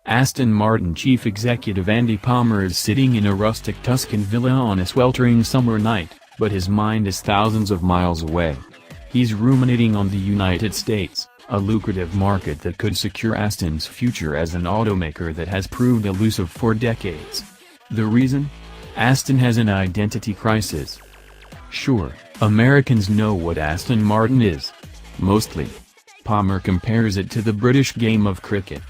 Aston Martin chief executive Andy Palmer is sitting in a rustic Tuscan villa on a sweltering summer night, but his mind is thousands of miles away. He's ruminating on the United States, a lucrative market that could secure Aston's future as an automaker that has proved elusive for decades. The reason? Aston has an identity crisis. Sure, Americans know what Aston Martin is. Mostly. Palmer compares it to the British game of cricket.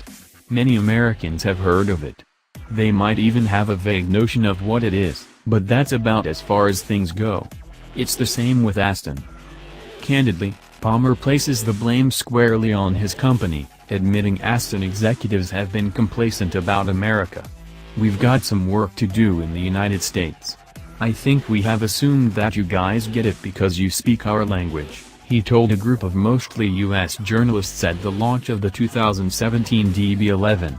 Many Americans have heard of it. They might even have a vague notion of what it is, but that's about as far as things go. It's the same with Aston. Candidly, Palmer places the blame squarely on his company, admitting Aston executives have been complacent about America. "We've got some work to do in the United States. I think we have assumed that you guys get it because you speak our language," he told a group of mostly US journalists at the launch of the 2017 DB11.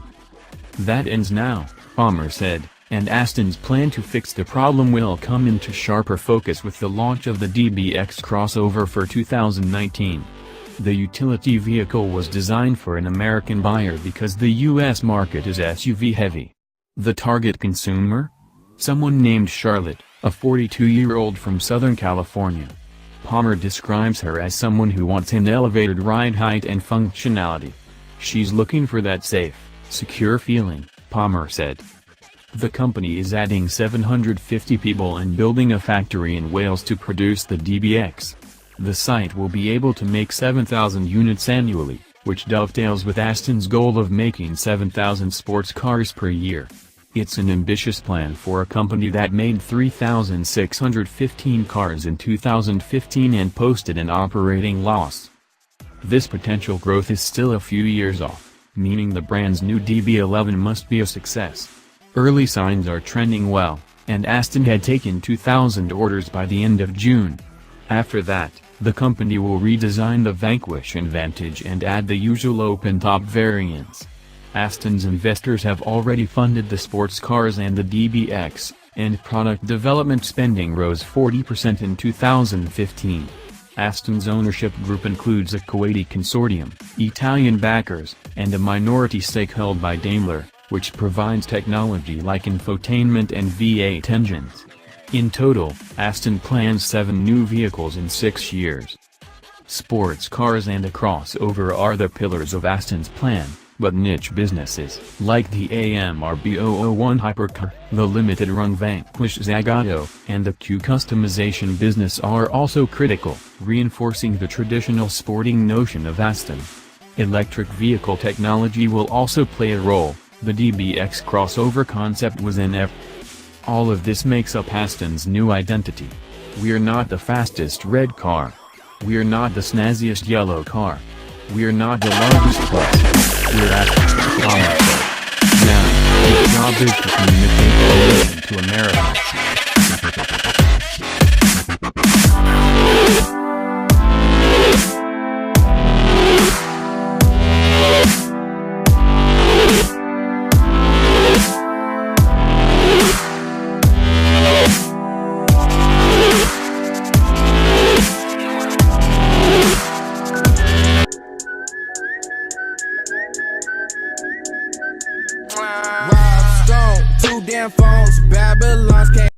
"That ends now," Palmer said, and Aston's plan to fix the problem will come into sharper focus with the launch of the DBX crossover for 2019. The utility vehicle was designed for an American buyer because the US market is SUV heavy. The target consumer? Someone named Charlotte, a 42-year-old from Southern California. Palmer describes her as someone who wants an elevated ride height and functionality. "She's looking for that safe, secure feeling," Palmer said. The company is adding 750 people and building a factory in Wales to produce the DBX. The site will be able to make 7,000 units annually, which dovetails with Aston's goal of making 7,000 sports cars per year. It's an ambitious plan for a company that made 3,615 cars in 2015 and posted an operating loss. This potential growth is still a few years off, meaning the brand's new DB11 must be a success. Early signs are trending well, and Aston had taken 2,000 orders by the end of June. After that, the company will redesign the Vanquish and Vantage and add the usual open-top variants. Aston's investors have already funded the sports cars and the DBX, and product development spending rose 40% in 2015. Aston's ownership group includes a Kuwaiti consortium, Italian backers, and a minority stake held by Daimler, which provides technology like infotainment and V8 engines. In total, Aston plans 7 new vehicles in 6 years. Sports cars and a crossover are the pillars of Aston's plan, but niche businesses, like the AMR-B001 hypercar, the limited-run Vanquish Zagato, and the Q customization business are also critical, reinforcing the traditional sporting notion of Aston. Electric vehicle technology will also play a role. The DBX crossover concept was an effort. All of this makes up Aston's new identity. "We're not the fastest red car. We're not the snazziest yellow car. We're not the largest plus. We're Aston." Now, his job is to communicate the vision to Americans. Rob Stone, 2 damn phones, Babylon's came.